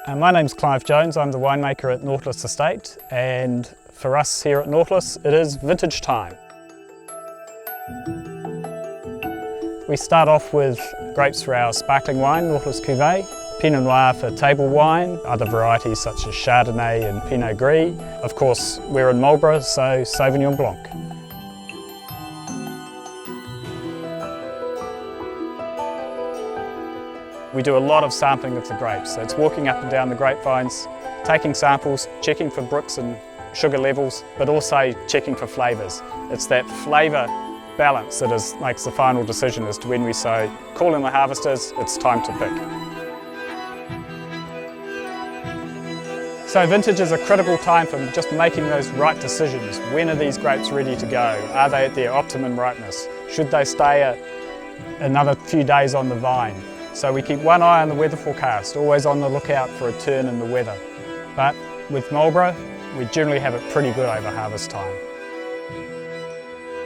My name's Clive Jones. I'm the winemaker at Nautilus Estate, and for us here at Nautilus it is vintage time. We start off with grapes for our sparkling wine, Nautilus Cuvée, Pinot Noir for table wine, other varieties such as Chardonnay and Pinot Gris. Of course, we're in Marlborough, so Sauvignon Blanc. We do a lot of sampling of the grapes. So it's walking up and down the grapevines, taking samples, checking for brix and sugar levels, but also checking for flavours. It's that flavour balance that makes the final decision as to when we say, call in the harvesters, it's time to pick. So vintage is a critical time for just making those right decisions. When are these grapes ready to go? Are they at their optimum ripeness? Should they stay another few days on the vine? So we keep one eye on the weather forecast, always on the lookout for a turn in the weather. But with Marlborough, we generally have it pretty good over harvest time.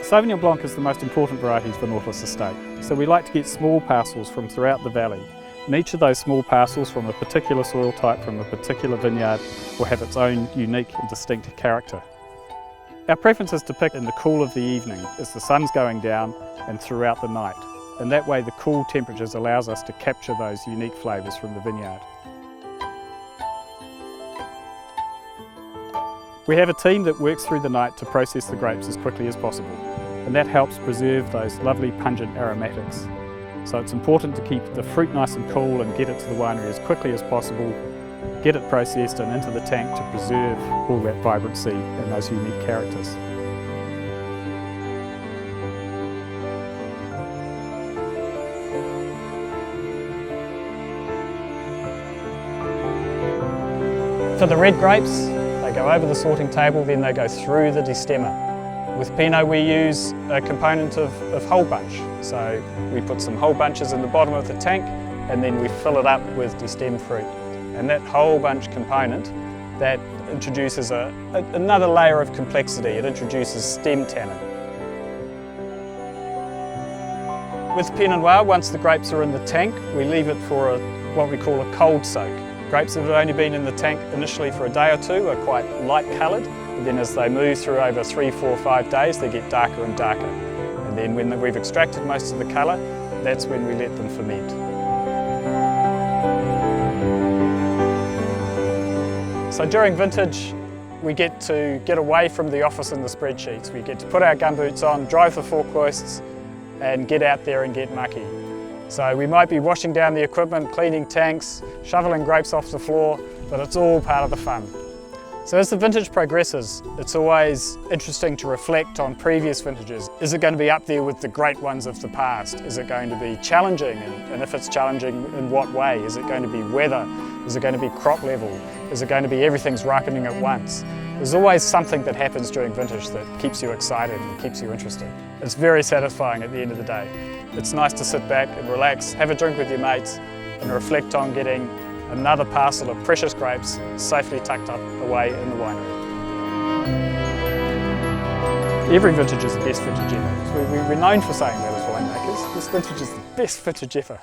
Sauvignon Blanc is the most important varieties for Nautilus Estate. So we like to get small parcels from throughout the valley. And each of those small parcels from a particular soil type, from a particular vineyard, will have its own unique and distinct character. Our preference is to pick in the cool of the evening as the sun's going down and throughout the night. And that way the cool temperatures allows us to capture those unique flavours from the vineyard. We have a team that works through the night to process the grapes as quickly as possible, and that helps preserve those lovely pungent aromatics. So it's important to keep the fruit nice and cool and get it to the winery as quickly as possible, get it processed and into the tank to preserve all that vibrancy and those unique characters. For the red grapes, they go over the sorting table, then they go through the destemmer. With Pinot we use a component of whole bunch. So we put some whole bunches in the bottom of the tank and then we fill it up with destemmed fruit. And that whole bunch component, that introduces another layer of complexity. It introduces stem tannin. With Pinot Noir, once the grapes are in the tank, we leave it for what we call a cold soak. Grapes that have only been in the tank initially for a day or two are quite light coloured, and then as they move through over 3, 4, 5 days they get darker and darker. And then when we've extracted most of the colour, that's when we let them ferment. So during vintage we get to get away from the office and the spreadsheets. We get to put our gumboots on, drive the forklifts and get out there and get mucky. So we might be washing down the equipment, cleaning tanks, shoveling grapes off the floor, but it's all part of the fun. So as the vintage progresses, it's always interesting to reflect on previous vintages. Is it going to be up there with the great ones of the past? Is it going to be challenging? And if it's challenging, in what way? Is it going to be weather? Is it going to be crop level? Is it going to be everything's ripening at once? There's always something that happens during vintage that keeps you excited and keeps you interested. It's very satisfying at the end of the day. It's nice to sit back and relax, have a drink with your mates and reflect on getting another parcel of precious grapes safely tucked up away in the winery. Every vintage is the best vintage ever. We're known for saying that as winemakers. This vintage is the best vintage ever.